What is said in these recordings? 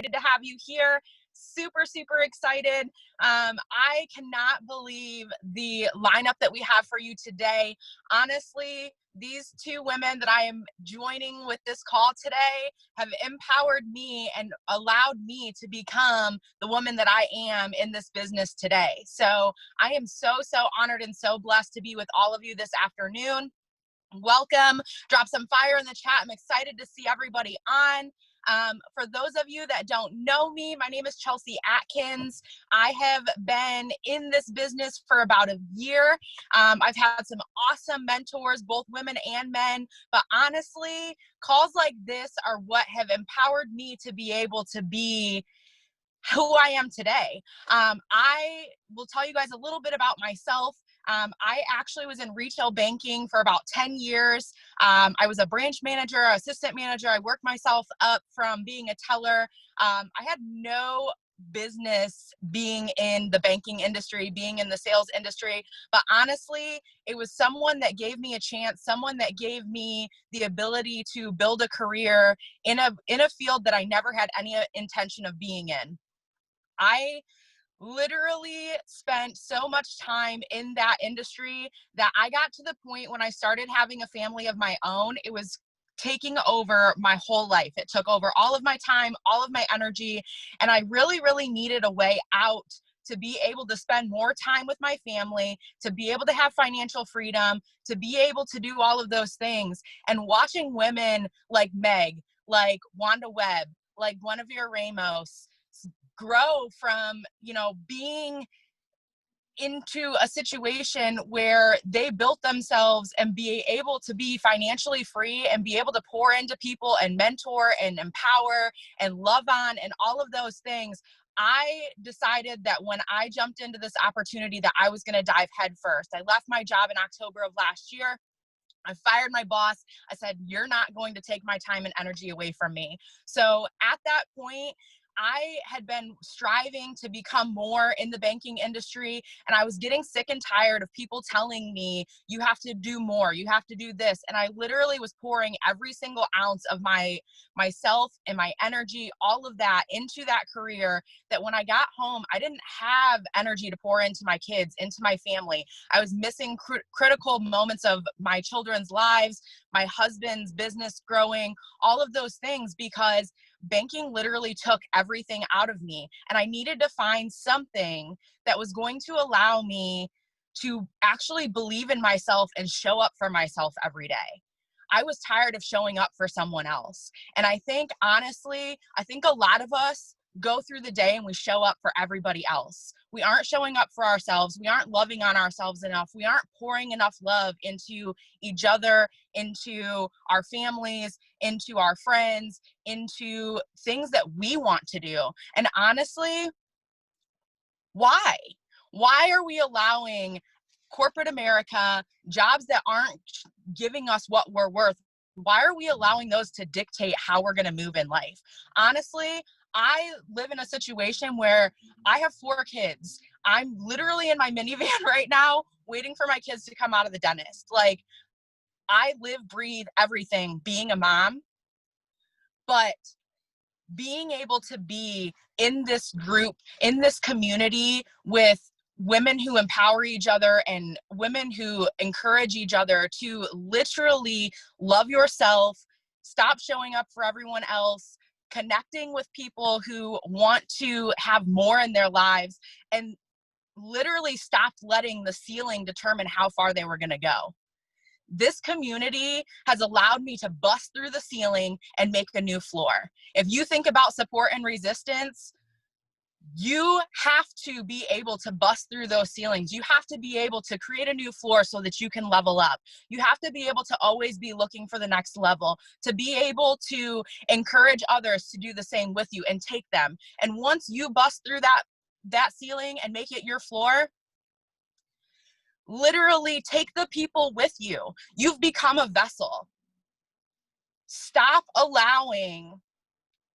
to have you here. Super, super excited. I cannot believe the lineup that we have for you today. Honestly, these two women that I am joining with this call today have empowered me and allowed me to become the woman that I am in this business today. So I am so, so honored and so blessed to be with all of you this afternoon. Welcome. Drop some fire in the chat. I'm excited to see everybody on. For those of you that don't know me, my name is Chelsea Atkins. I have been in this business for about a year. I've had some awesome mentors, both women and men, but honestly, calls like this are what have empowered me to be able to be who I am today. I will tell you guys a little bit about myself. I actually was in retail banking for about 10 years. I was a branch manager, assistant manager. I worked myself up from being a teller. I had no business being in the banking industry, being in the sales industry, but honestly, it was someone that gave me a chance, someone that gave me the ability to build a career in a field that I never had any intention of being in. I literally spent so much time in that industry that I got to the point when I started having a family of my own, it was taking over my whole life. It took over all of my time, all of my energy, and I really, really needed a way out to be able to spend more time with my family, to be able to have financial freedom, to be able to do all of those things. And watching women like Meg, like Wanda Webb, like Guinevere Ramos, grow from, being into a situation where they built themselves and be able to be financially free and be able to pour into people and mentor and empower and love on and all of those things. I decided that when I jumped into this opportunity that I was going to dive head first. I left my job in October of last year. I fired my boss. I said, you're not going to take my time and energy away from me. So at that point, I had been striving to become more in the banking industry, and I was getting sick and tired of people telling me, you have to do more, you have to do this. And I literally was pouring every single ounce of myself and my energy, all of that into that career, that when I got home, I didn't have energy to pour into my kids, into my family. I was missing critical moments of my children's lives, my husband's business growing, all of those things, because banking literally took everything out of me. And I needed to find something that was going to allow me to actually believe in myself and show up for myself every day. I was tired of showing up for someone else. And I think, honestly, a lot of us go through the day and we show up for everybody else. We aren't showing up for ourselves. We aren't loving on ourselves enough. We aren't pouring enough love into each other, into our families, into our friends, into things that we want to do. And honestly, why? Why are we allowing corporate America, jobs that aren't giving us what we're worth? Why are we allowing those to dictate how we're going to move in life? Honestly, I live in a situation where I have 4 kids. I'm literally in my minivan right now waiting for my kids to come out of the dentist. Like, I live, breathe everything being a mom, but being able to be in this group, in this community with women who empower each other and women who encourage each other to literally love yourself, stop showing up for everyone else, connecting with people who want to have more in their lives, and literally stopped letting the ceiling determine how far they were going to go. This community has allowed me to bust through the ceiling and make a new floor. If you think about support and resistance, you have to be able to bust through those ceilings. You have to be able to create a new floor so that you can level up. You have to be able to always be looking for the next level, to be able to encourage others to do the same with you and take them. And once you bust through that ceiling and make it your floor, literally take the people with you. You've become a vessel. Stop allowing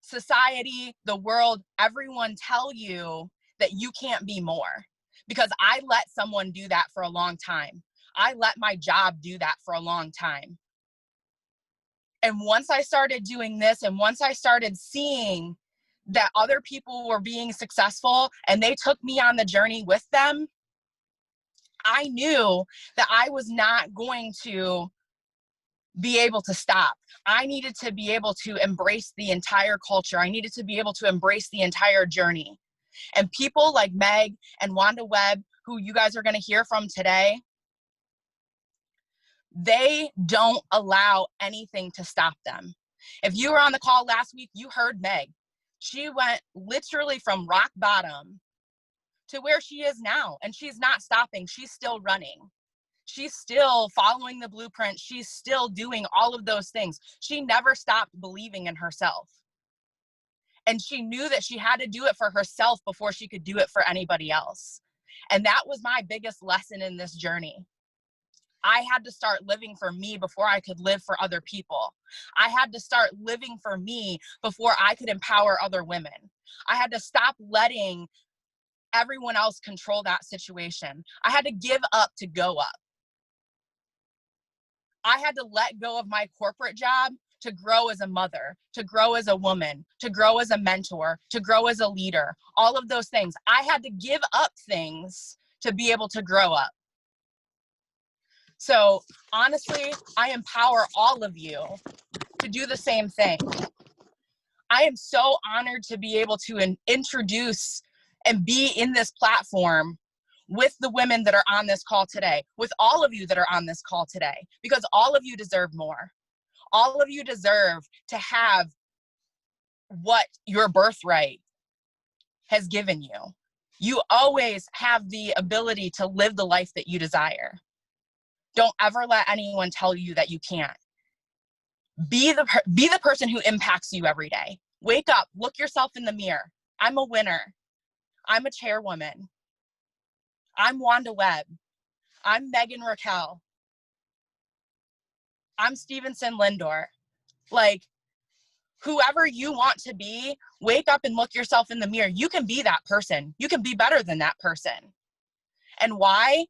society, the world, everyone tell you that you can't be more. Because I let someone do that for a long time. I let my job do that for a long time. And once I started doing this, and once I started seeing that other people were being successful and they took me on the journey with them, I knew that I was not going to be able to stop. I needed to be able to embrace the entire culture. I needed to be able to embrace the entire journey. And people like Meg and Wanda Webb, who you guys are going to hear from today, they don't allow anything to stop them. If you were on the call last week, you heard Meg. She went literally from rock bottom to where she is now, and she's not stopping. She's still running. She's still following the blueprint. She's still doing all of those things. She never stopped believing in herself. And she knew that she had to do it for herself before she could do it for anybody else. And that was my biggest lesson in this journey. I had to start living for me before I could live for other people. I had to start living for me before I could empower other women. I had to stop letting everyone else control that situation. I had to give up to go up. I had to let go of my corporate job to grow as a mother, to grow as a woman, to grow as a mentor, to grow as a leader, all of those things. I had to give up things to be able to grow up. So honestly, I empower all of you to do the same thing. I am so honored to be able to introduce and be in this platform with the women that are on this call today, with all of you that are on this call today, because all of you deserve more. All of you deserve to have what your birthright has given you. You always have the ability to live the life that you desire. Don't ever let anyone tell you that you can't. Be the person who impacts you every day. Wake up, look yourself in the mirror. I'm a winner. I'm a chairwoman. I'm Wanda Webb. I'm Megan Raquel. I'm Stevenson Lindor. Like, whoever you want to be, wake up and look yourself in the mirror. You can be that person. You can be better than that person. And why?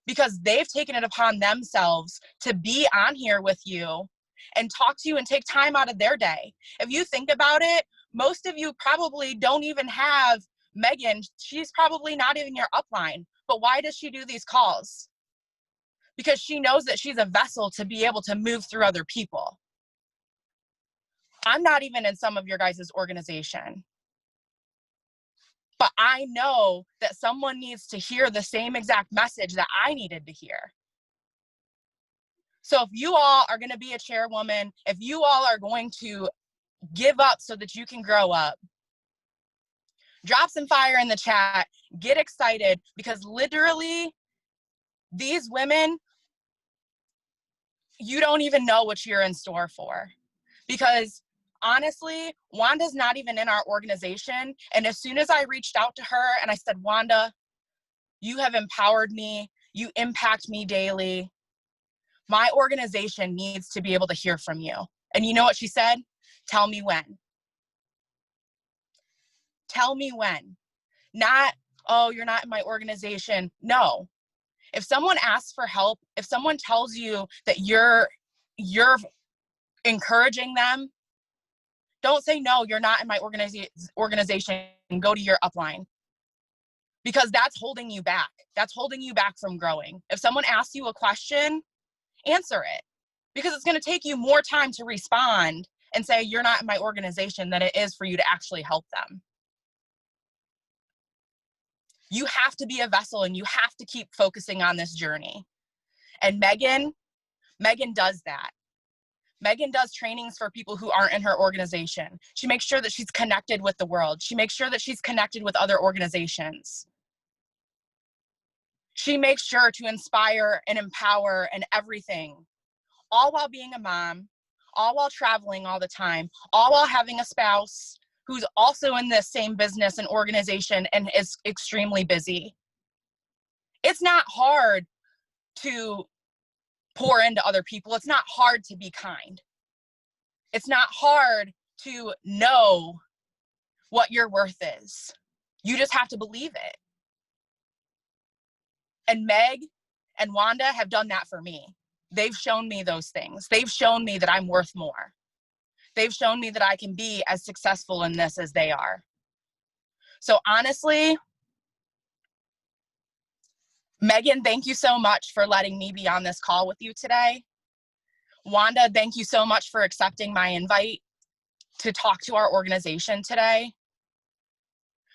Because they've taken it upon themselves to be on here with you and talk to you and take time out of their day. If you think about it, most of you probably don't even have Megan. She's probably not even your upline. But why does she do these calls? Because she knows that she's a vessel to be able to move through other people. I'm not even in some of your guys' organization. But I know that someone needs to hear the same exact message that I needed to hear. So if you all are going to be a chairwoman, if you all are going to give up so that you can grow up, drop some fire in the chat, get excited, because literally these women, you don't even know what you're in store for. Because honestly, Wanda's not even in our organization. And as soon as I reached out to her and I said, Wanda, you have empowered me. You impact me daily. My organization needs to be able to hear from you. And you know what she said? Tell me when. Tell me when. Not, oh, you're not in my organization. No. If someone asks for help, if someone tells you that you're encouraging them, don't say, no, you're not in my organization, and go to your upline. Because that's holding you back. That's holding you back from growing. If someone asks you a question, answer it. Because it's going to take you more time to respond and say, you're not in my organization, than it is for you to actually help them. You have to be a vessel and you have to keep focusing on this journey. And Megan does that. Megan does trainings for people who aren't in her organization. She makes sure that she's connected with the world. She makes sure that she's connected with other organizations. She makes sure to inspire and empower and everything, all while being a mom, all while traveling all the time, all while having a spouse who's also in this same business and organization and is extremely busy. It's not hard to pour into other people. It's not hard to be kind. It's not hard to know what your worth is. You just have to believe it. And Meg and Wanda have done that for me. They've shown me those things. They've shown me that I'm worth more. They've shown me that I can be as successful in this as they are. So honestly, Megan, thank you so much for letting me be on this call with you today. Wanda, thank you so much for accepting my invite to talk to our organization today.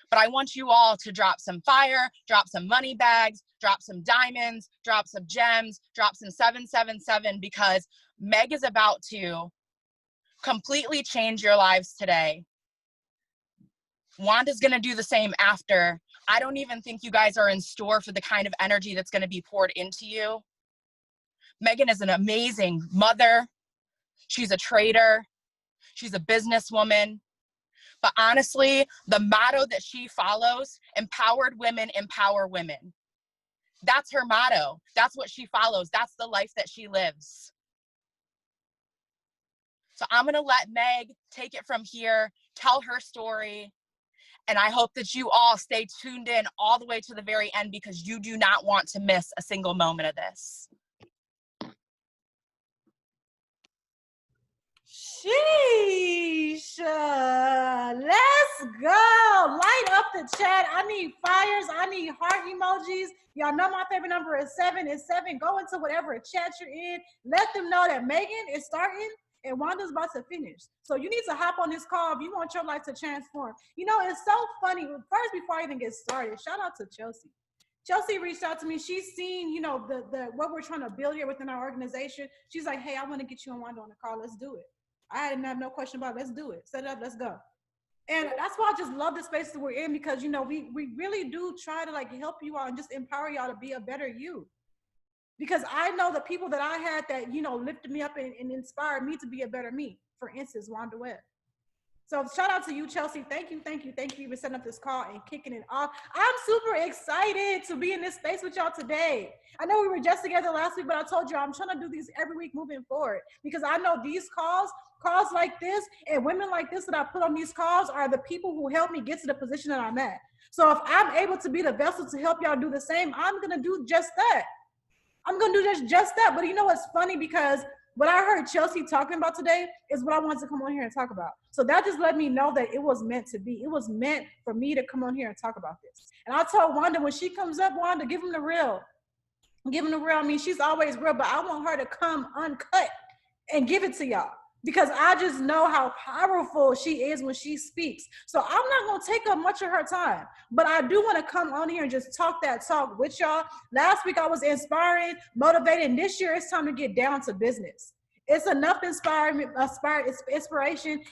But I want you all to drop some fire, drop some money bags, drop some diamonds, drop some gems, drop some 777, because Meg is about to completely change your lives today. Wanda's going to do the same after. I don't even think you guys are in store for the kind of energy that's going to be poured into you. Megan is an amazing mother. She's a trader. She's a businesswoman. But honestly, the motto that she follows, empowered women empower women. That's her motto. That's what she follows. That's the life that she lives. So I'm going to let Meg take it from here, tell her story. And I hope that you all stay tuned in all the way to the very end, because you do not want to miss a single moment of this. Sheesh. Let's go. Light up the chat. I need fires. I need heart emojis. Y'all know my favorite number is 7. It's 7. Go into whatever chat you're in. Let them know that Megan is starting and Wanda's about to finish. So you need to hop on this call if you want your life to transform. You know, it's so funny. First, before I even get started, shout out to Chelsea. Chelsea reached out to me. She's seen, you know, the what we're trying to build here within our organization. She's like, hey, I want to get you and Wanda on the call. Let's do it. I didn't have no question about it. Let's do it. Set it up. Let's go. And that's why I just love the space that we're in, because, you know, we really do try to like help you out and just empower y'all to be a better you. Because I know the people that I had that, you know, lifted me up and inspired me to be a better me. For instance, Wanda Webb. So shout out to you, Chelsea. Thank you for even setting up this call and kicking it off. I'm super excited to be in this space with y'all today. I know we were just together last week, but I told you I'm trying to do these every week moving forward, because I know these calls like this and women like this that I put on these calls are the people who help me get to the position that I'm at. So if I'm able to be the vessel to help y'all do the same, I'm going to do just that. I'm going to do just that. But you know what's funny? Because what I heard Chelsea talking about today is what I wanted to come on here and talk about. So that just let me know that it was meant to be. It was meant for me to come on here and talk about this. And I told Wanda, when she comes up, Wanda, give him the real. Give him the real. I mean, she's always real, but I want her to come uncut and give it to y'all, because I just know how powerful she is when she speaks. So I'm not going to take up much of her time, but I do want to come on here and just talk that talk with y'all. Last week I was inspiring, motivating. This year it's time to get down to business. It's enough inspiration.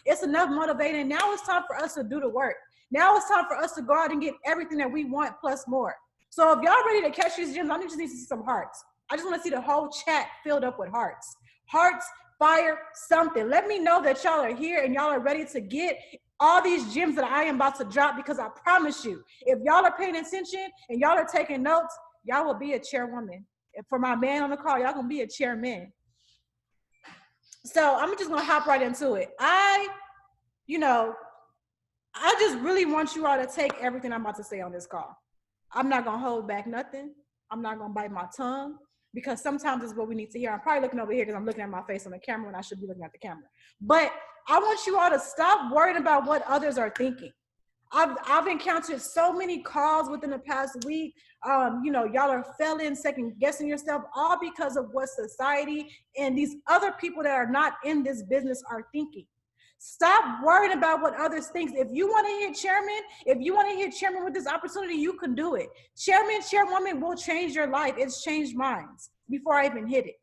It's enough motivating. Now it's time for us to do the work. Now it's time for us to go out and get everything that we want plus more. So if y'all ready to catch these gems, I just need to see some hearts. I just want to see the whole chat filled up with hearts. Hearts, fire, something. Let me know that y'all are here and y'all are ready to get all these gems that I am about to drop, because I promise you, if y'all are paying attention and y'all are taking notes, y'all will be a chairwoman. And for my man on the call, y'all gonna be a chairman. So I'm just gonna hop right into it. I just really want you all to take everything I'm about to say on this call. I'm not gonna hold back nothing. I'm not gonna bite my tongue, because sometimes it's what we need to hear. I'm probably looking over here because I'm looking at my face on the camera when I should be looking at the camera. But I want you all to stop worrying about what others are thinking. I've encountered so many calls within the past week. Y'all are failing, second guessing yourself, all because of what society and these other people that are not in this business are thinking. Stop worrying about what others think. If you want to hit chairman with this opportunity, you can do it. Chairman, chairwoman will change your life. It's changed mine before I even hit it.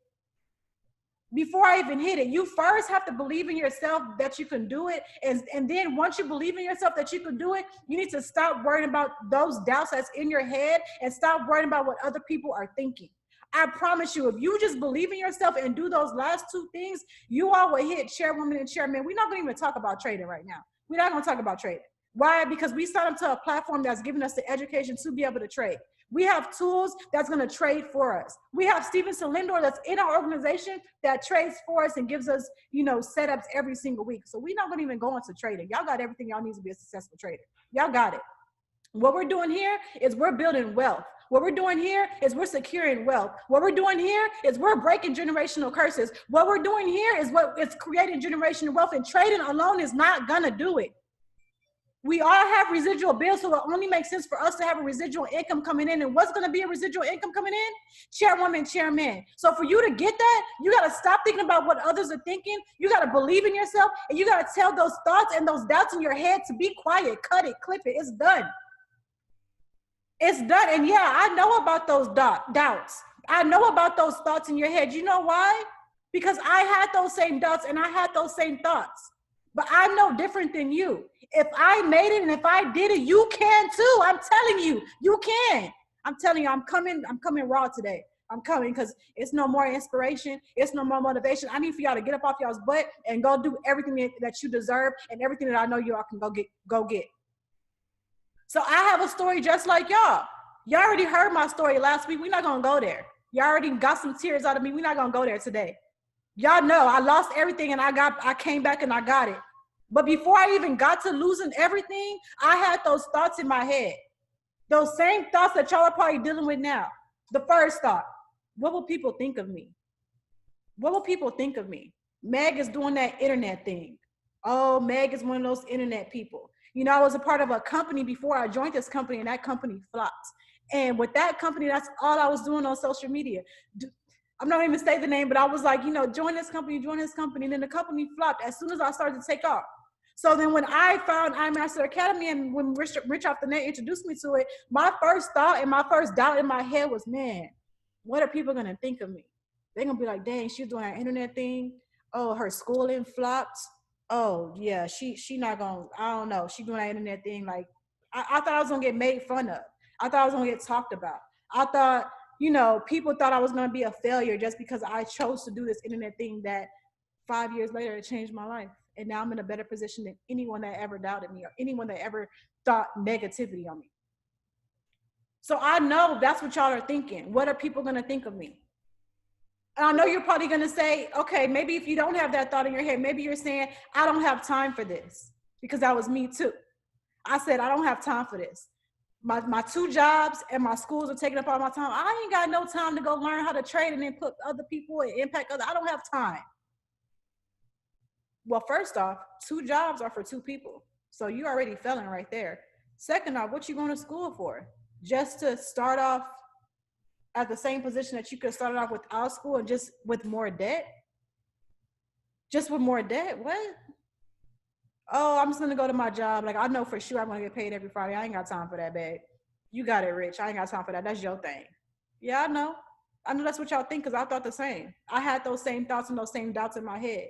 You first have to believe in yourself that you can do it. And then once you believe in yourself that you can do it, you need to stop worrying about those doubts that's in your head and stop worrying about what other people are thinking. I promise you, if you just believe in yourself and do those last two things, you all will hit chairwoman and chairman. We're not going to even talk about trading right now. We're not going to talk about trading. Why? Because we signed up to a platform that's giving us the education to be able to trade. We have tools that's going to trade for us. We have Steven Salindor that's in our organization that trades for us and gives us, setups every single week. So we're not going to even go into trading. Y'all got everything y'all need to be a successful trader. Y'all got it. What we're doing here is we're building wealth. What we're doing here is we're securing wealth. What we're doing here is we're breaking generational curses. What we're doing here is creating generational wealth, and trading alone is not going to do it. We all have residual bills, so it only makes sense for us to have a residual income coming in. And what's going to be a residual income coming in? Chairwoman, chairman. So for you to get that, you got to stop thinking about what others are thinking. You got to believe in yourself, and you got to tell those thoughts and those doubts in your head to be quiet, cut it, clip it. It's done. It's done. And yeah, I know about those doubts. I know about those thoughts in your head. You know why? Because I had those same doubts and I had those same thoughts. But I'm no different than you. If I made it and if I did it, you can too. I'm telling you, you can. I'm telling you, I'm coming raw today. I'm coming because it's no more inspiration. It's no more motivation. I need for y'all to get up off y'all's butt and go do everything that you deserve and everything that I know y'all can go get. So I have a story just like y'all. Y'all already heard my story last week. We're not going to go there. Y'all already got some tears out of me. We're not going to go there today. Y'all know I lost everything and I came back and I got it. But before I even got to losing everything, I had those thoughts in my head. Those same thoughts that y'all are probably dealing with now. The first thought, what will people think of me? What will people think of me? Meg is doing that internet thing. Oh, Meg is one of those internet people. You know, I was a part of a company before I joined this company, and that company flopped. And with that company, that's all I was doing on social media. I'm not even saying the name, but I was like, you know, join this company. And then the company flopped as soon as I started to take off. So then when I found iMaster Academy and when Rich Off the Net introduced me to it, my first thought and my first doubt in my head was, man, what are people going to think of me? They're going to be like, dang, she's doing her internet thing. Oh, her schooling flopped. Oh, yeah, she not going to, I don't know. She doing that internet thing. Like, I thought I was going to get made fun of. I thought I was going to get talked about. I thought, you know, people thought I was going to be a failure just because I chose to do this internet thing that 5 years later, it changed my life. And now I'm in a better position than anyone that ever doubted me or anyone that ever thought negativity on me. So I know that's what y'all are thinking. What are people going to think of me? And I know you're probably going to say, okay, maybe if you don't have that thought in your head, maybe you're saying, I don't have time for this, because that was me too. I said, I don't have time for this. My 2 jobs and my schools are taking up all my time. I ain't got no time to go learn how to trade and then put other people and impact others. I don't have time. Well, first off, 2 jobs are for 2 people. So you already failing right there. Second off, what you going to school for? Just to start off at the same position that you could start off without school and just with more debt? Just with more debt? What? Oh, I'm just going to go to my job. Like, I know for sure I'm going to get paid every Friday. I ain't got time for that, babe. You got it, Rich. I ain't got time for that. That's your thing. Yeah, I know. I know that's what y'all think, because I thought the same. I had those same thoughts and those same doubts in my head.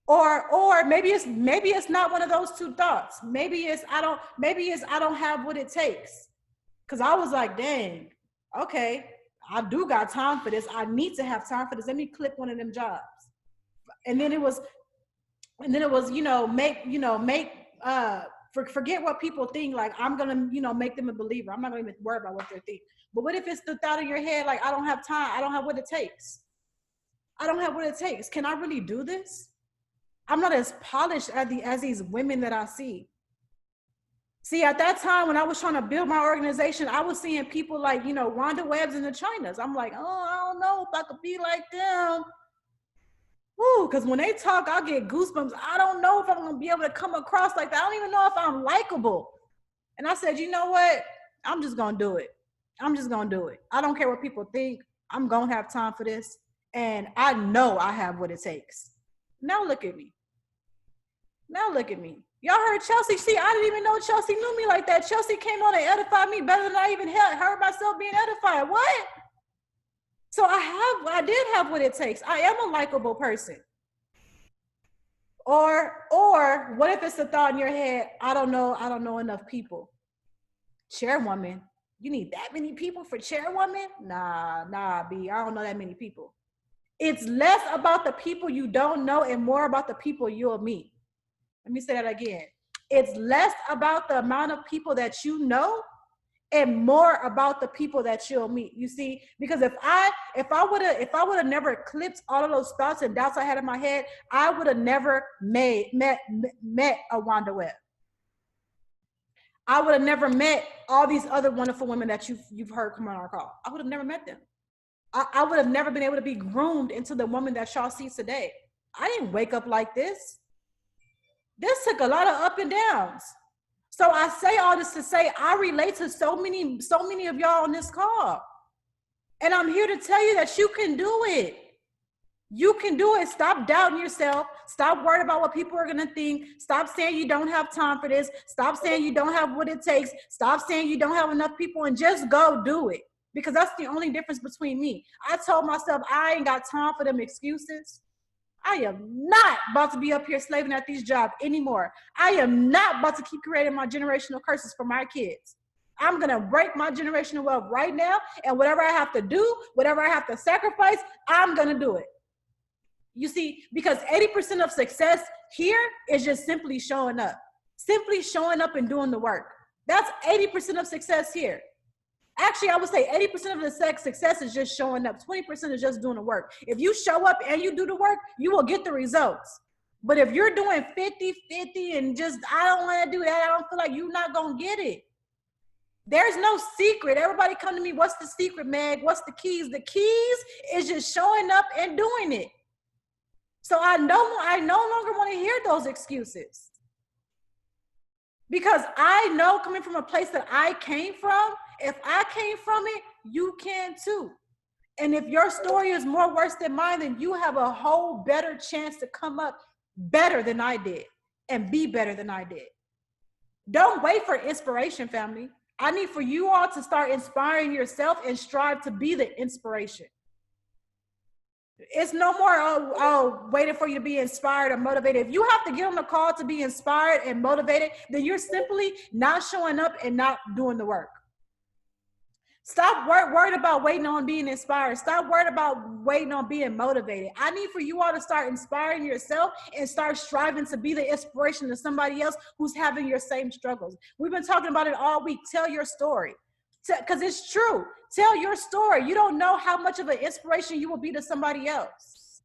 Or maybe it's not one of those 2 thoughts. Maybe it's I don't have what it takes. Cause I was like, dang, okay, I do got time for this. I need to have time for this. Let me click one of them jobs. And then it was, forget what people think. Like, I'm gonna, make them a believer. I'm not gonna even worry about what they think. But what if it's the thought in your head, like, I don't have time. I don't have what it takes. I don't have what it takes. Can I really do this? I'm not as polished as these women that I see. See, at that time when I was trying to build my organization, I was seeing people like, Wanda Webbs and the Chinas. I'm like, oh, I don't know if I could be like them. Woo, because when they talk, I'll get goosebumps. I don't know if I'm going to be able to come across like that. I don't even know if I'm likable. And I said, you know what? I'm just going to do it. I'm just going to do it. I don't care what people think. I'm going to have time for this. And I know I have what it takes. Now look at me. Y'all heard Chelsea. See, I didn't even know Chelsea knew me like that. Chelsea came on and edified me better than I even heard myself being edified. What? So I did have what it takes. I am a likable person. Or what if it's a thought in your head, I don't know enough people. Chairwoman, you need that many people for chairwoman? Nah, B, I don't know that many people. It's less about the people you don't know and more about the people you'll meet. Let me say that again. It's less about the amount of people that you know and more about the people that you'll meet. You see, because if I would have never clipped all of those thoughts and doubts I had in my head, I would have never met a Wanda Webb. I would have never met all these other wonderful women that you've heard come on our call. I would have never met them. I would have never been able to be groomed into the woman that y'all see today. I didn't wake up like this. This took a lot of up and downs. So I say all this to say I relate to so many of y'all on this call. And I'm here to tell you that you can do it. You can do it. Stop doubting yourself. Stop worrying about what people are going to think. Stop saying you don't have time for this. Stop saying you don't have what it takes. Stop saying you don't have enough people, and just go do it. Because that's the only difference between me. I told myself I ain't got time for them excuses. I am not about to be up here slaving at these jobs anymore. I am not about to keep creating my generational curses for my kids. I'm going to break my generational wealth right now. And whatever I have to do, whatever I have to sacrifice, I'm going to do it. You see, because 80% of success here is just simply showing up and doing the work. That's 80% of success here. Actually, I would say 80% of the success is just showing up. 20% is just doing the work. If you show up and you do the work, you will get the results. But if you're doing 50-50 and just, I don't want to do that, I don't feel like, you're not going to get it. There's no secret. Everybody come to me, what's the secret, Meg? What's the keys? The keys is just showing up and doing it. So I no longer want to hear those excuses. Because I know, coming from a place that I came from, if I came from it, you can too. And if your story is more worse than mine, then you have a whole better chance to come up better than I did and be better than I did. Don't wait for inspiration, family. I need for you all to start inspiring yourself and strive to be the inspiration. It's no more, waiting for you to be inspired or motivated. If you have to get on the call to be inspired and motivated, then you're simply not showing up and not doing the work. Stop worried about waiting on being inspired. Stop worried about waiting on being motivated. I need for you all to start inspiring yourself and start striving to be the inspiration to somebody else who's having your same struggles. We've been talking about it all week. Tell your story. Because it's true. Tell your story. You don't know how much of an inspiration you will be to somebody else.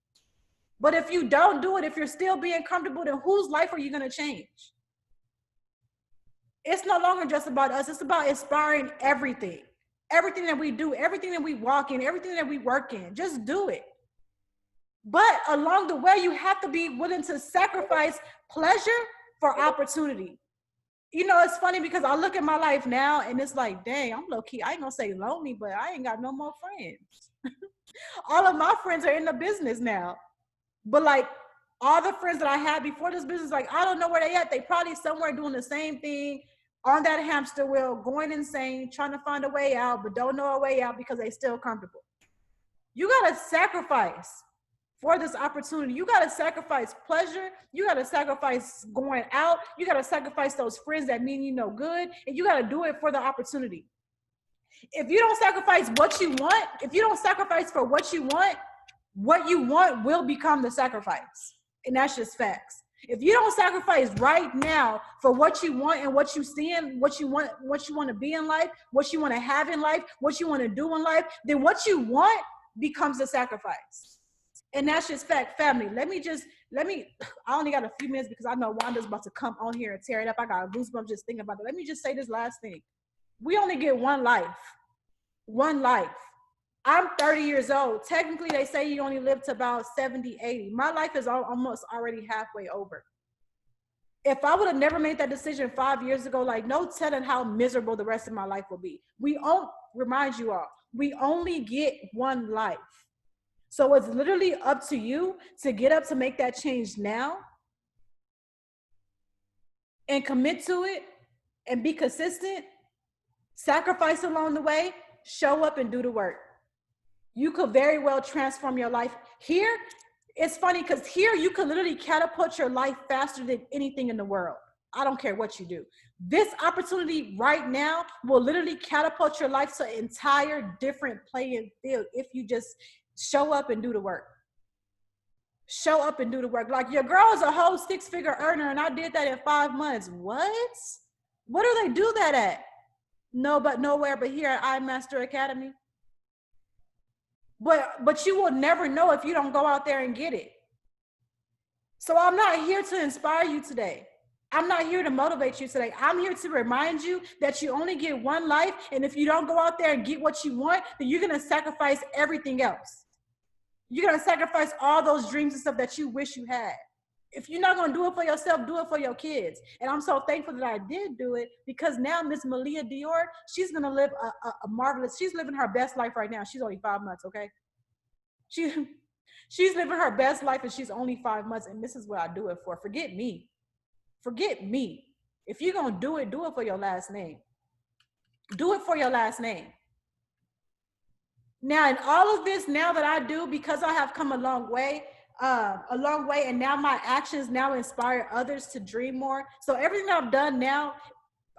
But if you don't do it, if you're still being comfortable, then whose life are you going to change? It's no longer just about us. It's about inspiring everything. Everything that we do, everything that we walk in, everything that we work in. Just do it. But along the way, you have to be willing to sacrifice pleasure for opportunity. You know, it's funny because I look at my life now and it's like, dang, I'm low key. I ain't gonna say lonely, but I ain't got no more friends. All of my friends are in the business now. But like all the friends that I had before this business, like, I don't know where they at. They probably somewhere doing the same thing on that hamster wheel, going insane, trying to find a way out, but don't know a way out because they still comfortable. You gotta sacrifice for this opportunity. You got to sacrifice pleasure. You got to sacrifice going out. You got to sacrifice those friends that mean you no good. And you got to do it for the opportunity. If you don't sacrifice what you want, if you don't sacrifice for what you want will become the sacrifice. And that's just facts. If you don't sacrifice right now for what you want and what you see in, what you want to be in life, what you want to have in life, what you want to do in life, then what you want becomes a sacrifice. And that's just fact, family. I only got a few minutes because I know Wanda's about to come on here and tear it up. I got goosebumps just thinking about it. Let me just say this last thing. We only get one life. One life. I'm 30 years old. Technically, they say you only live to about 70, 80. My life is almost already halfway over. If I would have never made that decision 5 years ago, like, no telling how miserable the rest of my life will be. Remind you all, we only get one life. So it's literally up to you to get up to make that change now and commit to it and be consistent, sacrifice along the way, show up and do the work. You could very well transform your life. Here, it's funny because here you can literally catapult your life faster than anything in the world. I don't care what you do. This opportunity right now will literally catapult your life to an entire different playing field if you just show up and do the work. Show up and do the work. Like, your girl is a whole 6-figure earner and I did that in 5 months. What? What do they do that at? Nowhere but here at iMaster Academy. But you will never know if you don't go out there and get it. So I'm not here to inspire you today. I'm not here to motivate you today. I'm here to remind you that you only get one life. And if you don't go out there and get what you want, then you're going to sacrifice everything else. You're going to sacrifice all those dreams and stuff that you wish you had. If you're not going to do it for yourself, do it for your kids. And I'm so thankful that I did do it, because now Miss Malia Dior, she's going to live a marvelous, she's living her best life right now. She's only 5 months, okay? She, she's living her best life and she's only 5 months. And this is what I do it for. Forget me. Forget me. If you're going to do it for your last name. Do it for your last name. Now, in all of this, now that I do, because I have come a long way, and now my actions now inspire others to dream more. So everything that I've done now,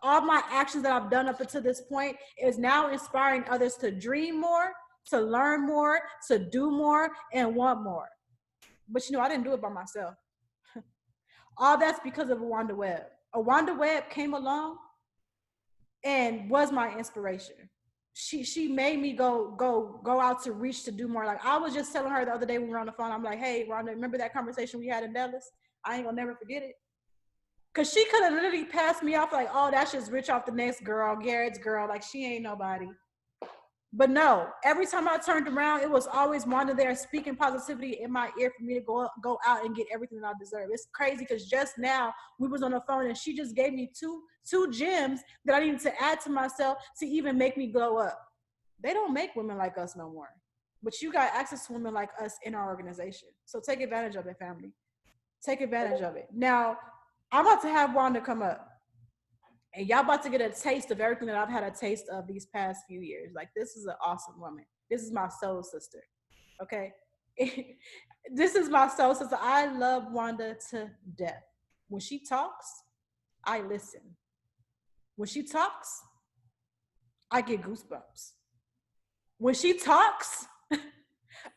all my actions that I've done up until this point is now inspiring others to dream more, to learn more, to do more, and want more. But I didn't do it by myself. All that's because of Wanda Webb. Wanda Webb came along and was my inspiration. She made me go out to reach to do more. Like, I was just telling her the other day when we were on the phone, I'm like, hey, Rhonda, remember that conversation we had in Dallas? I ain't gonna never forget it. Cause she could have literally passed me off like, oh, that's just Rich Off the Next girl, Garrett's girl. Like, she ain't nobody. But no, every time I turned around, it was always Wanda there speaking positivity in my ear for me to go out and get everything that I deserve. It's crazy because just now we was on the phone and she just gave me two gems that I needed to add to myself to even make me glow up. They don't make women like us no more. But you got access to women like us in our organization. So take advantage of it, family. Take advantage of it. Now, I'm about to have Wanda come up. And y'all about to get a taste of everything that I've had a taste of these past few years. Like, this is an awesome woman. This is my soul sister. Okay? This is my soul sister. I love Wanda to death. When she talks, I listen. When she talks, I get goosebumps. When she talks,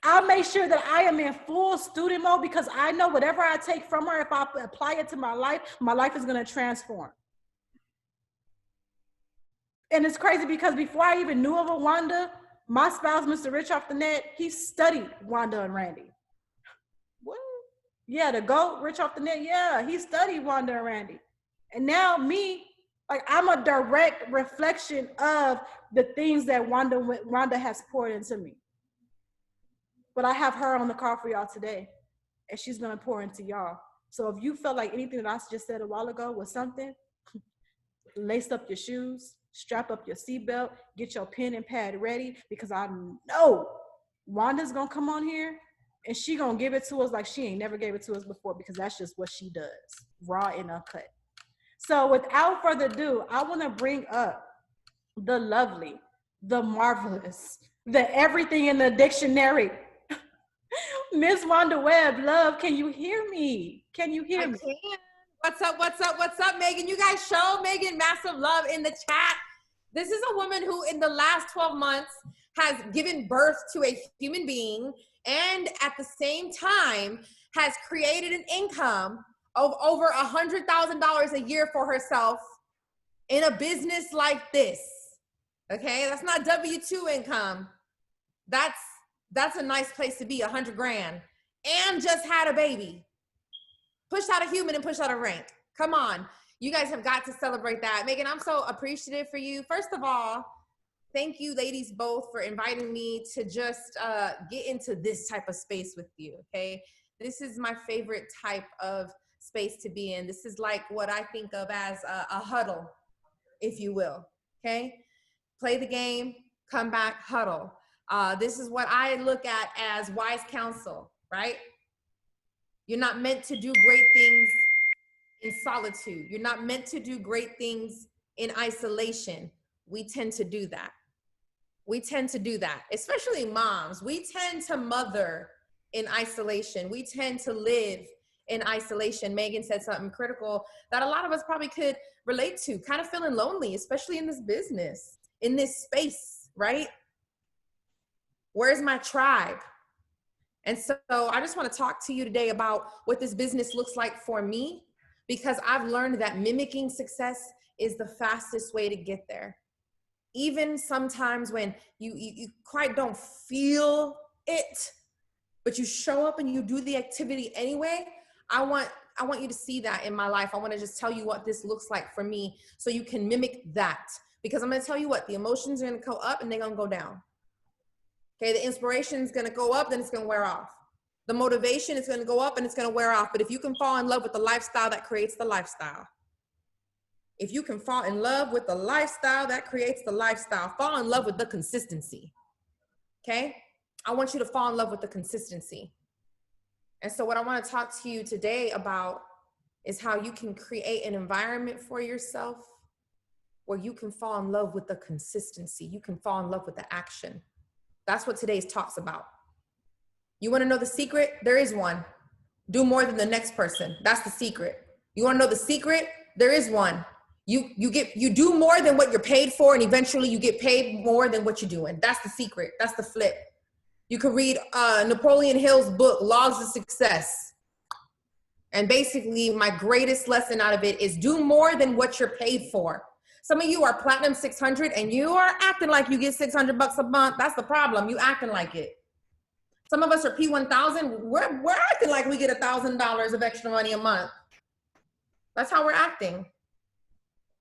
I'll make sure that I am in full student mode, because I know whatever I take from her, if I apply it to my life is going to transform. And it's crazy because before I even knew of a Wanda, my spouse, Mr. Rich Off the Net, he studied Wanda and Randy. What? Yeah, the GOAT, Rich Off the Net, yeah, he studied Wanda and Randy. And now me, like, I'm a direct reflection of the things that Wanda has poured into me. But I have her on the call for y'all today, and she's going to pour into y'all. So if you felt like anything that I just said a while ago was something, lace up your shoes, strap up your seatbelt, get your pen and pad ready, because I know Wanda's gonna come on here and she gonna give it to us like she ain't never gave it to us before, because that's just what she does, raw and uncut. So without further ado, I want to bring up the lovely, the marvelous, the everything in the dictionary, Miss Wanda Webb. Love, can you hear me? Can you hear me? I can. What's up, Megan? You guys show Megan massive love in the chat. This is a woman who in the last 12 months has given birth to a human being, and at the same time has created an income of over $100,000 a year for herself in a business like this. Okay, that's not W-2 income. That's a nice place to be, 100 grand, and just had a baby. Pushed out a human and pushed out a rank. Come on. You guys have got to celebrate that. Megan, I'm so appreciative for you. First of all, thank you ladies both for inviting me to just get into this type of space with you, okay? This is my favorite type of space to be in. This is like what I think of as a huddle, if you will, okay? Play the game, come back, huddle. This is what I look at as wise counsel, right? You're not meant to do great things in solitude. You're not meant to do great things in isolation. We tend to do that. We tend to do that, especially moms. We tend to mother in isolation. We tend to live in isolation. Megan said something critical that a lot of us probably could relate to, kind of feeling lonely, especially in this business, in this space, right? Where's my tribe? And so I just want to talk to you today about what this business looks like for me, because I've learned that mimicking success is the fastest way to get there. Even sometimes when you quite don't feel it, but you show up and you do the activity anyway. I want you to see that in my life. I want to just tell you what this looks like for me so you can mimic that. Because I'm going to tell you what, the emotions are going to go up and they're going to go down. Okay, the inspiration is going to go up, then it's going to wear off. the motivation is going to go up and it's going to wear off. But if you can fall in love with the lifestyle that creates the lifestyle, if you can fall in love with the lifestyle that creates the lifestyle, fall in love with the consistency. Okay. I want you to fall in love with the consistency. And so what I want to talk to you today about is how you can create an environment for yourself where you can fall in love with the consistency. You can fall in love with the action. That's what today's talk's about. You want to know the secret? There is one. Do more than the next person. That's the secret. You want to know the secret? There is one. You do more than what you're paid for, and eventually you get paid more than what you're doing. That's the secret. That's the flip. You can read Napoleon Hill's book, Laws of Success. And basically my greatest lesson out of it is do more than what you're paid for. Some of you are Platinum 600 and you are acting like you get $600 a month. That's the problem. You acting like it. Some of us are P1000. We're acting like we get $1,000 of extra money a month. That's how we're acting.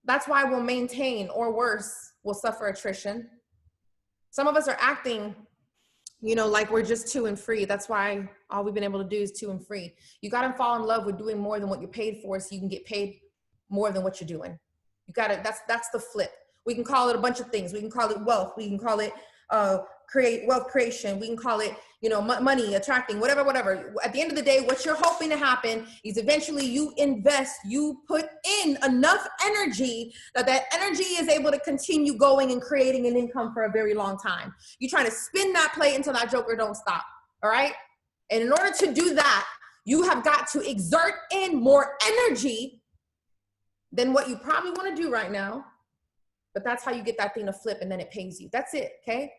That's why we'll maintain, or worse, we'll suffer attrition. Some of us are acting, you know, like we're just 2 and free. That's why all we've been able to do is 2 and free. You got to fall in love with doing more than what you're paid for so you can get paid more than what you're doing. You got to, that's the flip. We can call it a bunch of things. We can call it wealth. We can call it wealth creation. We can call it, you know, money attracting, whatever. At the end of the day, what you're hoping to happen is eventually you invest, you put in enough energy that energy is able to continue going and creating an income for a very long time. You try to spin that plate until that joker don't stop. All right. And in order to do that, you have got to exert in more energy than what you probably want to do right now. But that's how you get that thing to flip, and then it pays you. That's it. Okay.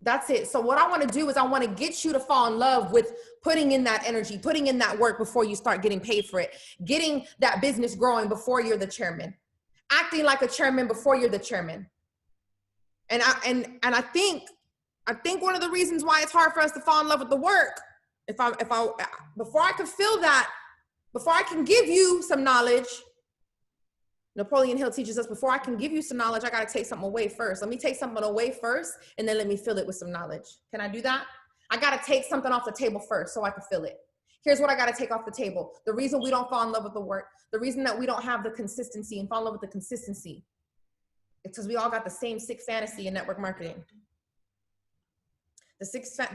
That's it. So what I want to do is I want to get you to fall in love with putting in that energy, putting in that work before you start getting paid for it, getting that business growing before you're the chairman, acting like a chairman before you're the chairman. And I think one of the reasons why it's hard for us to fall in love with the work, before I can feel that, before I can give you some knowledge, Napoleon Hill teaches us, before I can give you some knowledge, I got to take something away first. Let me take something away first, and then let me fill it with some knowledge. Can I do that? I got to take something off the table first so I can fill it. Here's what I got to take off the table. The reason we don't fall in love with the work, the reason that we don't have the consistency and fall in love with the consistency, it's because we all got the same sick fantasy in network marketing. The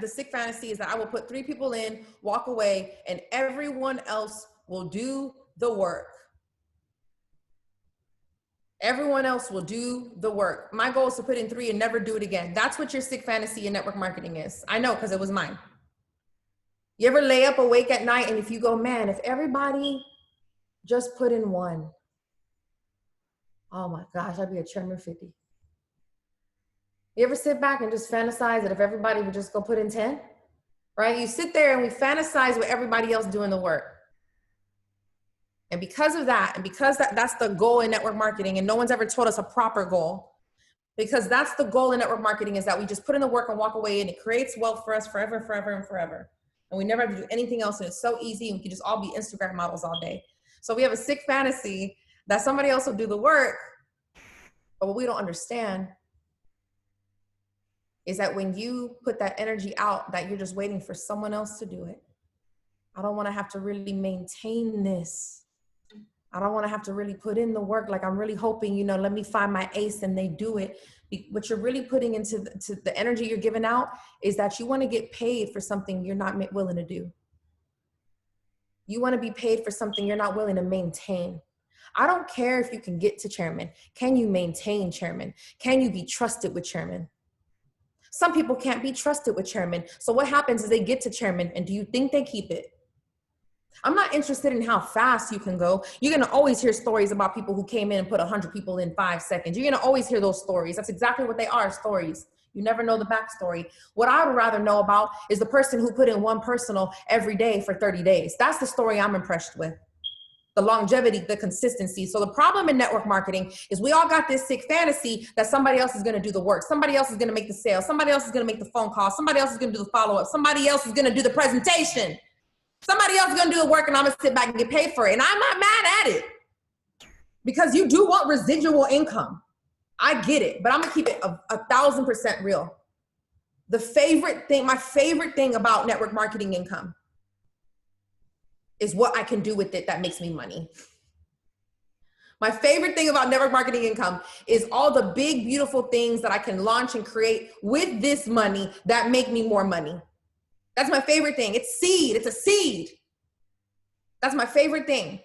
sick fantasy is that I will put 3 people in, walk away, and everyone else will do the work. Everyone else will do the work. My goal is to put in 3 and never do it again. That's what your sick fantasy in network marketing is. I know, because it was mine. You ever lay up awake at night and if you go, man, if everybody just put in 1, oh my gosh, I'd be a chairman 50. You ever sit back and just fantasize that if everybody would just go put in 10, right? You sit there and we fantasize with everybody else doing the work. And because of that, and because that's the goal in network marketing, and no one's ever told us a proper goal, because that's the goal in network marketing, is that we just put in the work and walk away, and it creates wealth for us forever, and forever. And we never have to do anything else, and it's so easy, and we can just all be Instagram models all day. So we have a sick fantasy that somebody else will do the work, but what we don't understand is that when you put that energy out, that you're just waiting for someone else to do it. I don't want to have to really maintain this. I don't want to have to really put in the work. Like I'm really hoping, you know, let me find my ace and they do it. What you're really putting into the energy you're giving out is that you want to get paid for something you're not willing to do. You want to be paid for something you're not willing to maintain. I don't care if you can get to chairman. Can you maintain chairman? Can you be trusted with chairman? Some people can't be trusted with chairman. So what happens is they get to chairman, and do you think they keep it? I'm not interested in how fast you can go. You're going to always hear stories about people who came in and put 100 people in 5 seconds. You're going to always hear those stories. That's exactly what they are, stories. You never know the backstory. What I would rather know about is the person who put in 1 personal every day for 30 days. That's the story I'm impressed with. The longevity, the consistency. So the problem in network marketing is we all got this sick fantasy that somebody else is going to do the work. Somebody else is going to make the sale. Somebody else is going to make the phone call. Somebody else is going to do the follow-up. Somebody else is going to do the presentation. Somebody else is going to do the work, and I'm going to sit back and get paid for it. And I'm not mad at it, because you do want residual income. I get it, but I'm going to keep it 1,000% real. My favorite thing about network marketing income is what I can do with it that makes me money. My favorite thing about network marketing income is all the big, beautiful things that I can launch and create with this money that make me more money. That's my favorite thing. It's seed. It's a seed. That's my favorite thing.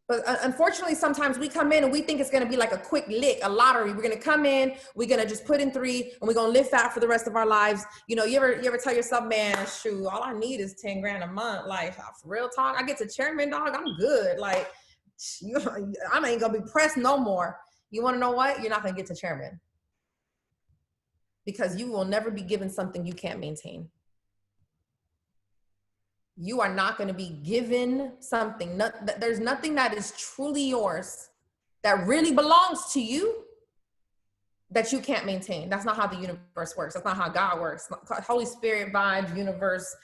But unfortunately, sometimes we come in and we think it's going to be like a quick lick, a lottery. We're going to come in, we're going to just put in 3 and we're going to live fat for the rest of our lives. You know, you ever tell yourself, man, shoot, all I need is 10 grand a month. Like, for real talk, I get to chairman, dog, I'm good. Like, I ain't going to be pressed no more. You want to know what? You're not going to get to chairman. Because you will never be given something you can't maintain. You are not going to be given something. There's nothing that is truly yours that really belongs to you that you can't maintain. That's not how the universe works. That's not how God works. Holy Spirit, vibes, universe,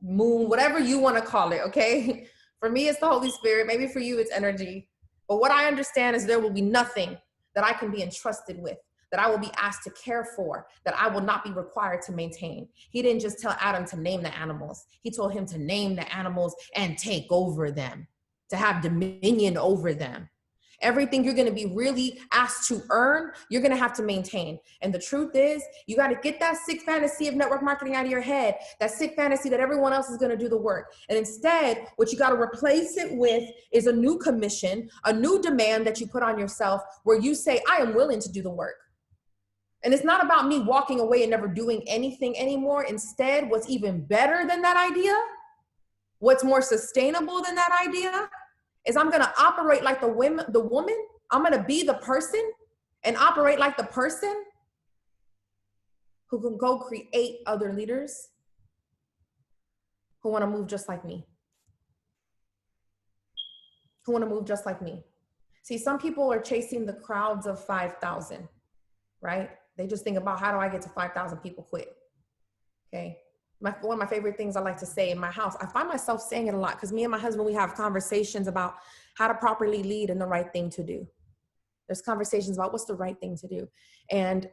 moon, whatever you want to call it, okay? For me, it's the Holy Spirit. Maybe for you, it's energy. But what I understand is there will be nothing that I can be entrusted with, that I will be asked to care for, that I will not be required to maintain. He didn't just tell Adam to name the animals. He told him to name the animals and take over them, to have dominion over them. Everything you're going to be really asked to earn, you're going to have to maintain. And the truth is, you got to get that sick fantasy of network marketing out of your head, that sick fantasy that everyone else is going to do the work. And instead, what you got to replace it with is a new commission, a new demand that you put on yourself where you say, I am willing to do the work. And it's not about me walking away and never doing anything anymore. Instead, what's even better than that idea, what's more sustainable than that idea, is I'm going to operate like the woman. I'm going to be the person and operate like the person who can go create other leaders who want to move just like me. Who want to move just like me. See, some people are chasing the crowds of 5,000, right? They just think about, how do I get to 5,000 people quick? Okay. One of my favorite things I like to say in my house, I find myself saying it a lot because me and my husband, we have conversations about how to properly lead and the right thing to do. There's conversations about what's the right thing to do. And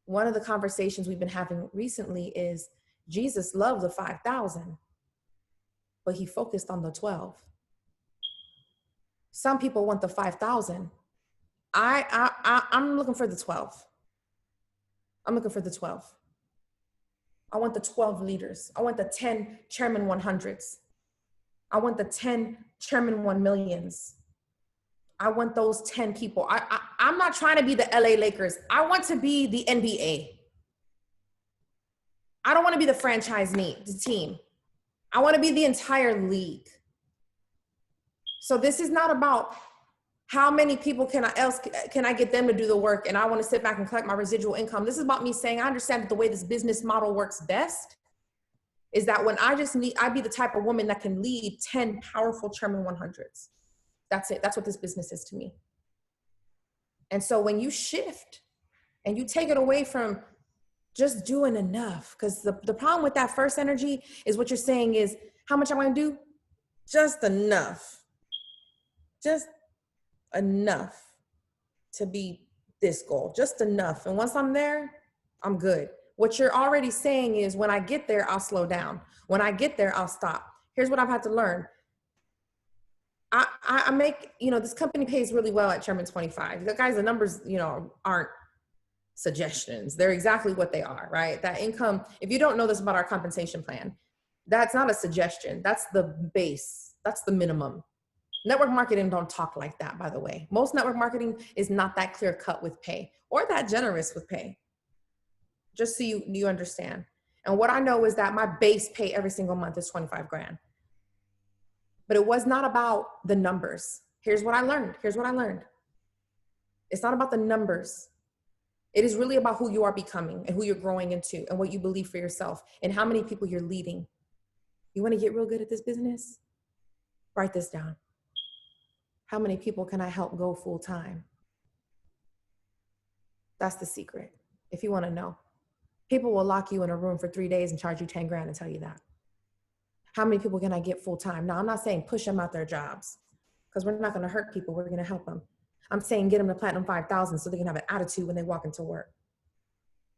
one of the conversations we've been having recently is Jesus loved the 5,000, but he focused on the 12. Some people want the 5,000. I'm looking for the 12. I'm looking for the 12. I want the 12 leaders. I want the 10 Chairman 100s. I want the 10 Chairman 1 millions. I want those 10 people. I'm not trying to be the LA Lakers. I want to be the NBA. I don't want to be the franchise team. I want to be the entire league. So this is not about how many people can I get them to do the work and I want to sit back and collect my residual income. This is about me saying, I understand that the way this business model works best is that when I be the type of woman that can lead 10 powerful Chairman 100s. That's it. That's what this business is to me. And so when you shift and you take it away from just doing enough, because the problem with that first energy is what you're saying is, how much am I going to do? Just enough. Just enough to be this goal, just enough. And once I'm there, I'm good. What you're already saying is, when I get there, I'll slow down. When I get there, I'll stop. Here's what I've had to learn. I make, this company pays really well at Chairman 25. The guys, the numbers, aren't suggestions. They're exactly what they are, right? That income, if you don't know this about our compensation plan, that's not a suggestion. That's the base. That's the minimum. Network marketing don't talk like that, by the way. Most network marketing is not that clear cut with pay or that generous with pay. Just so you understand. And what I know is that my base pay every single month is 25 grand. But it was not about the numbers. Here's what I learned. It's not about the numbers. It is really about who you are becoming and who you're growing into and what you believe for yourself and how many people you're leading. You want to get real good at this business? Write this down. How many people can I help go full time? That's the secret. If you want to know, people will lock you in a room for 3 days and charge you 10 grand and tell you that. How many people can I get full time? Now, I'm not saying push them out their jobs because we're not going to hurt people. We're going to help them. I'm saying get them to Platinum 5,000 so they can have an attitude when they walk into work.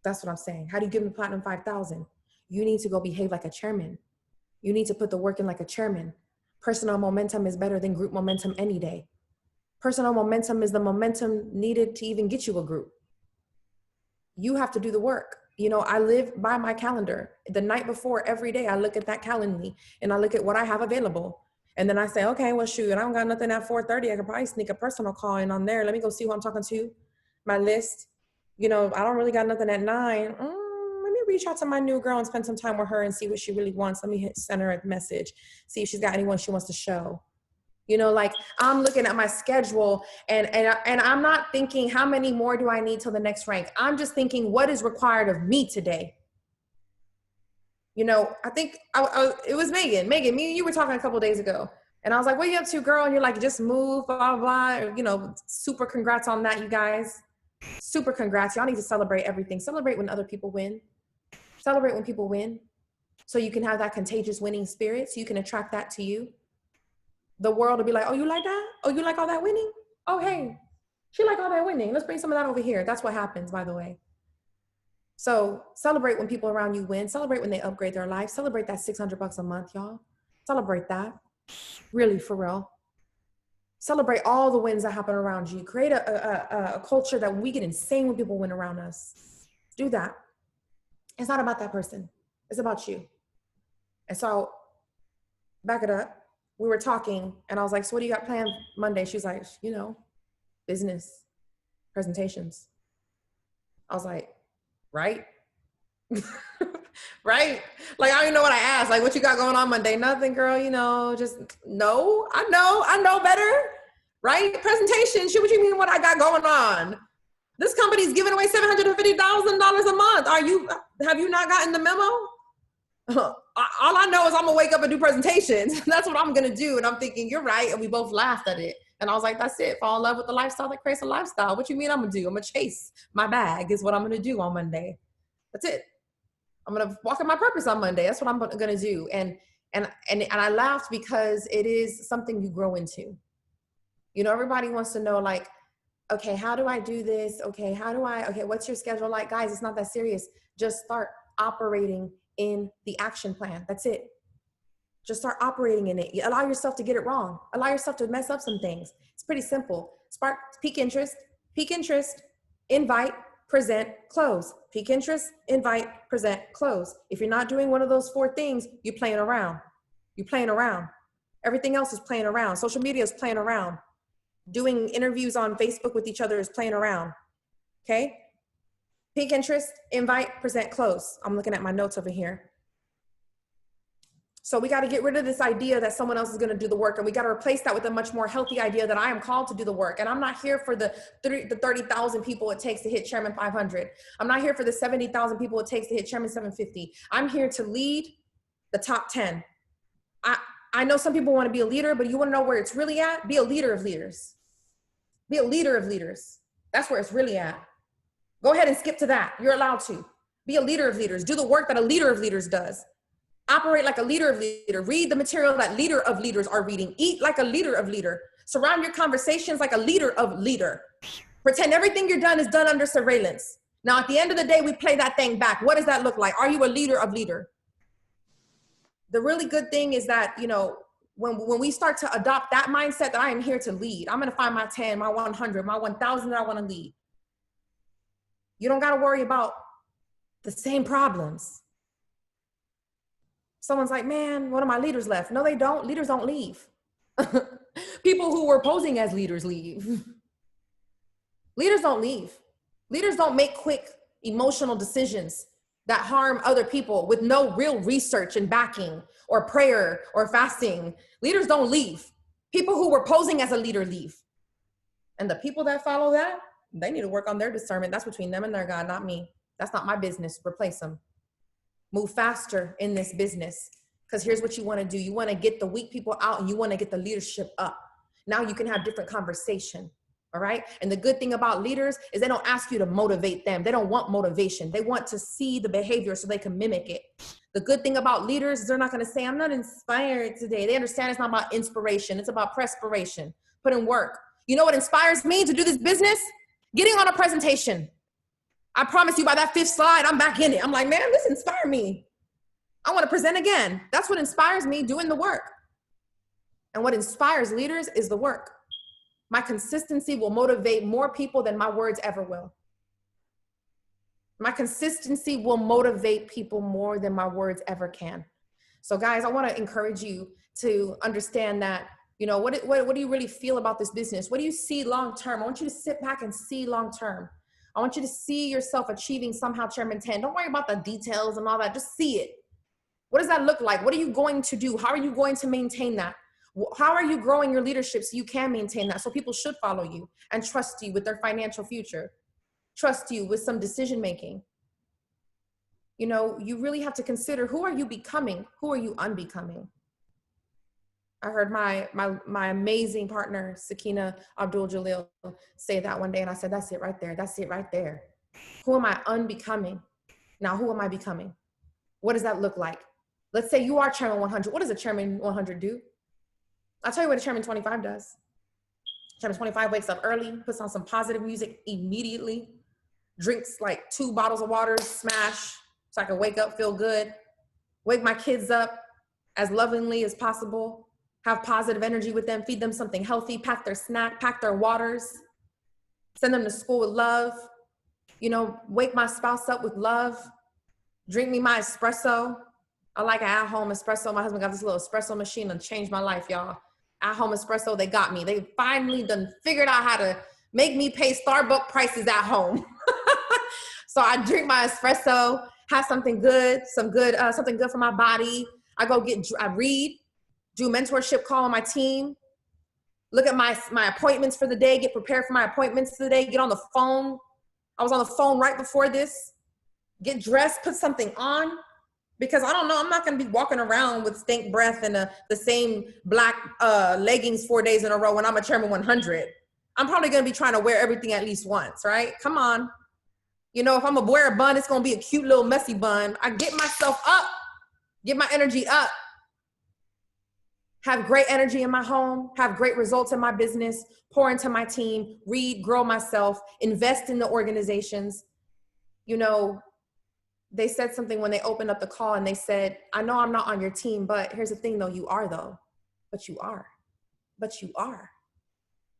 That's what I'm saying. How do you give them Platinum 5,000? You need to go behave like a chairman. You need to put the work in like a chairman. Personal momentum is better than group momentum any day. Personal momentum is the momentum needed to even get you a group. You have to do the work. You know, I live by my calendar. The night before, every day, I look at that Calendly and I look at what I have available. And then I say, okay, well, shoot, I don't got nothing at 4:30. I could probably sneak a personal call in on there. Let me go see who I'm talking to, my list. You know, I don't really got nothing at 9. Let me reach out to my new girl and spend some time with her and see what she really wants. Let me send her a message, see if she's got anyone she wants to show. You know, like I'm looking at my schedule and I'm not thinking how many more do I need till the next rank. I'm just thinking what is required of me today. You know, I think it was Megan, me and you were talking a couple of days ago and I was like, what are you up to, girl? And you're like, just move, blah, blah, blah. You know, super congrats on that, you guys. Super congrats. Y'all need to celebrate everything. Celebrate when other people win. Celebrate when people win. So you can have that contagious winning spirit. So you can attract that to you. The world will be like, oh, you like that? Oh, you like all that winning? Oh, hey, she like all that winning. Let's bring some of that over here. That's what happens, by the way. So celebrate when people around you win. Celebrate when they upgrade their life. Celebrate that $600 a month, y'all. Celebrate that. Really, for real. Celebrate all the wins that happen around you. Create a culture that we get insane when people win around us. Do that. It's not about that person. It's about you. And so back it up. We were talking and I was like, so what do you got planned Monday? She's like, you know, business, presentations. I was like, right? Right? Like, I don't even know what I asked. Like, what you got going on Monday? Nothing, girl, you know, just no, I know better, right? Presentation, shit, what you mean what I got going on? This company's giving away $750,000 a month. Have you not gotten the memo? All I know is I'm gonna wake up and do presentations. That's what I'm gonna do. And I'm thinking, you're right. And we both laughed at it. And I was like, that's it. Fall in love with the lifestyle that creates a lifestyle. What you mean I'm gonna do? I'm gonna chase my bag is what I'm gonna do on Monday. That's it. I'm gonna walk in my purpose on Monday. That's what I'm gonna do. And I laughed because it is something you grow into. You know, everybody wants to know like, okay, how do I do this? Okay, what's your schedule like? Guys, it's not that serious. Just start operating in the action plan. That's it. Just start operating in it. You allow yourself to get it wrong. Allow yourself to mess up some things. It's pretty simple. Peak interest, invite, present, close. Peak interest, invite, present, close. If you're not doing one of those 4 things, you're playing around. You're playing around. Everything else is playing around. Social media is playing around. Doing interviews on Facebook with each other is playing around. Okay? Peak interest, invite, present, close. I'm looking at my notes over here. So we got to get rid of this idea that someone else is going to do the work, and we got to replace that with a much more healthy idea that I am called to do the work. And I'm not here for the 30,000 people it takes to hit Chairman 500. I'm not here for the 70,000 people it takes to hit Chairman 750. I'm here to lead the top 10. I know some people want to be a leader, but you want to know where it's really at? Be a leader of leaders. Be a leader of leaders. That's where it's really at. Go ahead and skip to that. You're allowed to. Be a leader of leaders. Do the work that a leader of leaders does. Operate like a leader of leader. Read the material that leader of leaders are reading. Eat like a leader of leader. Surround your conversations like a leader of leader. Pretend everything you're done is done under surveillance. Now, at the end of the day, we play that thing back. What does that look like? Are you a leader of leader? The really good thing is that, you know, when we start to adopt that mindset that I am here to lead, I'm going to find my 10, my 100, my 1,000 that I want to lead. You don't got to worry about the same problems. Someone's like, man, one of my leaders left. No, they don't. Leaders don't leave. People who were posing as leaders leave. Leaders don't leave. Leaders don't make quick emotional decisions that harm other people with no real research and backing or prayer or fasting. Leaders don't leave. People who were posing as a leader leave. And the people that follow that, they need to work on their discernment. That's between them and their God, not me. That's not my business. Replace them. Move faster in this business. Because here's what you want to do. You want to get the weak people out and you want to get the leadership up. Now you can have different conversation. All right. And the good thing about leaders is they don't ask you to motivate them. They don't want motivation. They want to see the behavior so they can mimic it. The good thing about leaders is they're not going to say, I'm not inspired today. They understand it's not about inspiration. It's about perspiration. Put in work. You know what inspires me to do this business? Getting on a presentation. I promise you by that 5th slide, I'm back in it. I'm like, man, this inspired me. I want to present again. That's what inspires me, doing the work. And what inspires leaders is the work. My consistency will motivate more people than my words ever will. My consistency will motivate people more than my words ever can. So guys, I want to encourage you to understand that, you know, what do you really feel about this business? What do you see long-term? I want you to sit back and see long-term. I want you to see yourself achieving somehow Chairman 10. Don't worry about the details and all that. Just see it. What does that look like? What are you going to do? How are you going to maintain that? How are you growing your leadership so you can maintain that? So people should follow you and trust you with their financial future, trust you with some decision-making. You know, you really have to consider, who are you becoming? Who are you unbecoming? I heard my amazing partner, Sakina Abdul Jalil, say that one day. And I said, that's it right there. That's it right there. Who am I unbecoming? Now, who am I becoming? What does that look like? Let's say you are Chairman 100. What does a Chairman 100 do? I'll tell you what a Chairman 25 does. Chairman 25 wakes up early, puts on some positive music immediately, drinks like 2 bottles of water, smash, so I can wake up, feel good, wake my kids up as lovingly as possible, have positive energy with them, feed them something healthy, pack their snack, pack their waters, send them to school with love, you know, wake my spouse up with love, drink me my espresso. I like an at-home espresso. My husband got this little espresso machine and changed my life, y'all. At-home espresso, they got me. They finally done figured out how to make me pay Starbucks prices at home. So I drink my espresso, have something good, something good for my body. I read, do mentorship call on my team, look at my appointments for the day, get prepared for my appointments for the day, get on the phone. I was on the phone right before this, get dressed, put something on, because I don't know, I'm not gonna be walking around with stink breath and the same black leggings 4 days in a row when I'm a Chairman 100. I'm probably gonna be trying to wear everything at least once, right? Come on. You know, if I'm gonna wear a bun, it's gonna be a cute little messy bun. I get myself up, get my energy up, have great energy in my home, have great results in my business, pour into my team, read, grow myself, invest in the organizations. You know, they said something when they opened up the call and they said, I know I'm not on your team, but here's the thing though, you are though. But you are. But you are.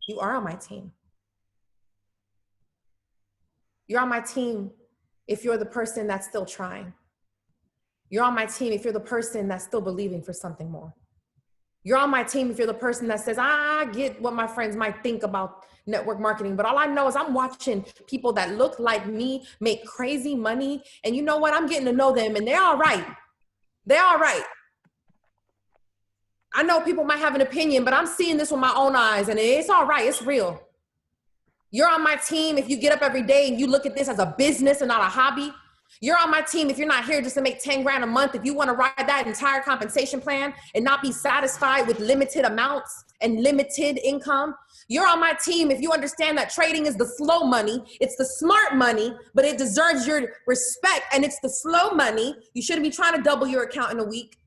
You are on my team. You're on my team if you're the person that's still trying. You're on my team if you're the person that's still believing for something more. You're on my team if you're the person that says, I get what my friends might think about network marketing, but all I know is I'm watching people that look like me make crazy money. And you know what? I'm getting to know them and they're all right. They're all right. I know people might have an opinion, but I'm seeing this with my own eyes and it's all right. It's real. You're on my team if you get up every day and you look at this as a business and not a hobby. You're on my team if you're not here just to make 10 grand a month. If you want to ride that entire compensation plan and not be satisfied with limited amounts and limited income. You're on my team if you understand that trading is the slow money. It's the smart money, but it deserves your respect. And it's the slow money. You shouldn't be trying to double your account in a week.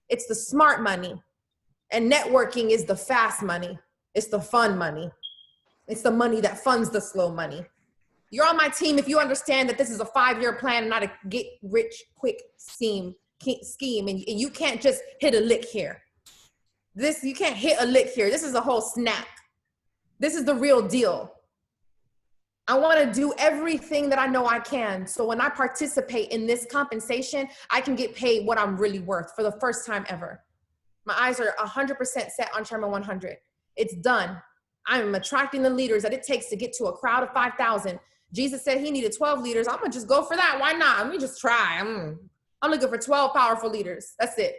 It's the smart money. And networking is the fast money. It's the fun money. It's the money that funds the slow money. You're on my team if you understand that this is a 5-year plan and not a get rich quick scheme and you can't just hit a lick here. You can't hit a lick here. This is a whole snack. This is the real deal. I want to do everything that I know I can. So when I participate in this compensation, I can get paid what I'm really worth for the first time ever. My eyes are 100% set on Chairman 100. It's done. I'm attracting the leaders that it takes to get to a crowd of 5,000. Jesus said he needed 12 leaders. I'm gonna just go for that. Why not? Let me just try. I'm looking for 12 powerful leaders. That's it.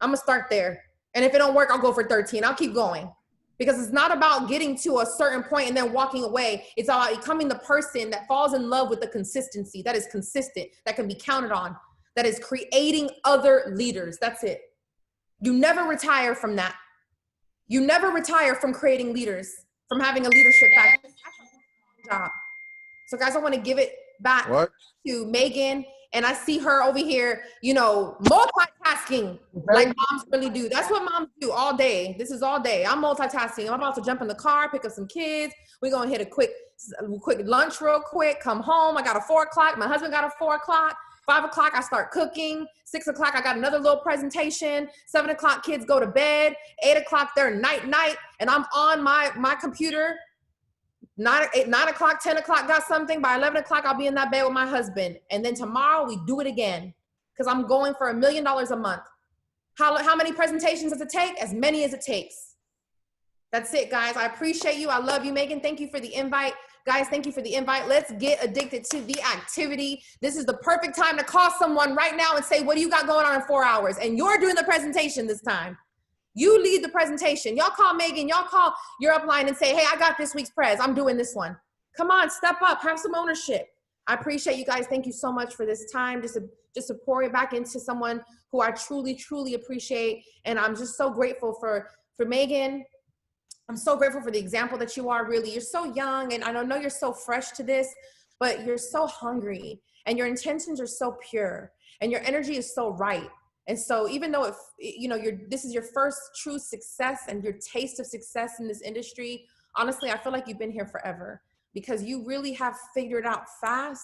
I'm gonna start there. And if it don't work, I'll go for 13. I'll keep going. Because it's not about getting to a certain point and then walking away. It's about becoming the person that falls in love with the consistency, that is consistent, that can be counted on, that is creating other leaders. That's it. You never retire from that. You never retire from creating leaders, from having a leadership job. So guys, I want to give it back to Megan. And I see her over here, you know, multitasking like moms really do. That's what moms do all day. This is all day. I'm multitasking. I'm about to jump in the car, pick up some kids. We're going to hit a quick lunch real quick, come home. I got a 4 o'clock. My husband got a 4 o'clock. 5 o'clock, I start cooking. 6 o'clock, I got another little presentation. 7 o'clock, kids go to bed. 8 o'clock, they're night, and I'm on my computer. 9 o'clock, 10 o'clock, got something. By 11 o'clock, I'll be in that bed with my husband. And then tomorrow, we do it again because I'm going for $1 million a month. How many presentations does it take? As many as it takes. That's it, guys. I appreciate you. I love you, Megan. Thank you for the invite. Guys, thank you for the invite. Let's get addicted to the activity. This is the perfect time to call someone right now and say, what do you got going on in 4 hours? And you're doing the presentation this time. You lead the presentation. Y'all call Megan. Y'all call your upline and say, hey, I got this week's prez. I'm doing this one. Come on, step up. Have some ownership. I appreciate you guys. Thank you so much for this time. Just to pour it back into someone who I truly, truly appreciate. And I'm just so grateful for Megan. I'm so grateful for the example that you are, really. You're so young, and I don't know you're so fresh to this, but you're so hungry, and your intentions are so pure, and your energy is so right. And so even though this is your first true success and your taste of success in this industry, honestly, I feel like you've been here forever because you really have figured out fast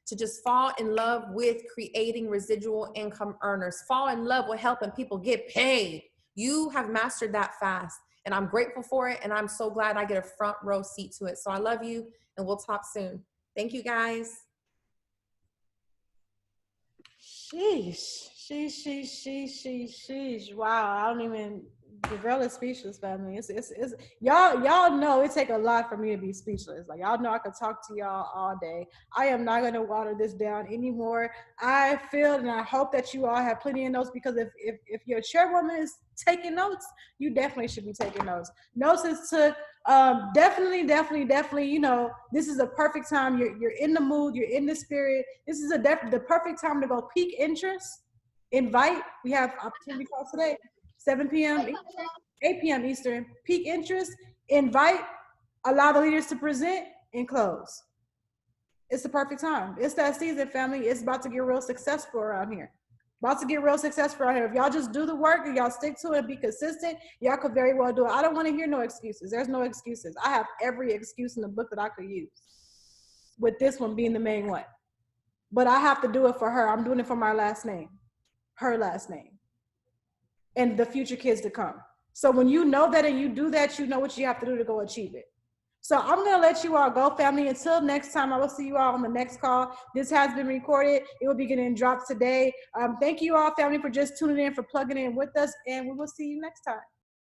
to just fall in love with creating residual income earners, fall in love with helping people get paid. You have mastered that fast. And I'm grateful for it. And I'm so glad I get a front row seat to it. So I love you, and we'll talk soon. Thank you, guys. Sheesh. Wow. I don't even, the girl is speechless, family. It's y'all know it take a lot for me to be speechless. Like, y'all know I could talk to y'all all day. I am not going to water this down anymore. I feel and I hope that you all have plenty of notes, because if your chairwoman is taking notes, you definitely should be taking notes. Notes is to definitely, this is a perfect time. You're in the mood, you're in the spirit. This is the perfect time to go peak interest. Invite. We have opportunity calls today. 7 p.m. 8 p.m. Eastern, peak interest, invite, allow the leaders to present, and close. It's the perfect time. It's that season, family. It's about to get real successful around here. If y'all just do the work and y'all stick to it and be consistent, y'all could very well do it. I don't want to hear no excuses. There's no excuses. I have every excuse in the book that I could use, with this one being the main one. But I have to do it for her. I'm doing it for my last name, her last name, and the future kids to come. So when you know that and you do that, you know what you have to do to go achieve it. So I'm going to let you all go, family. Until next time, I will see you all on the next call. This has been recorded. It will be getting dropped today. Thank you all, family, for just tuning in, for plugging in with us, and we will see you next time.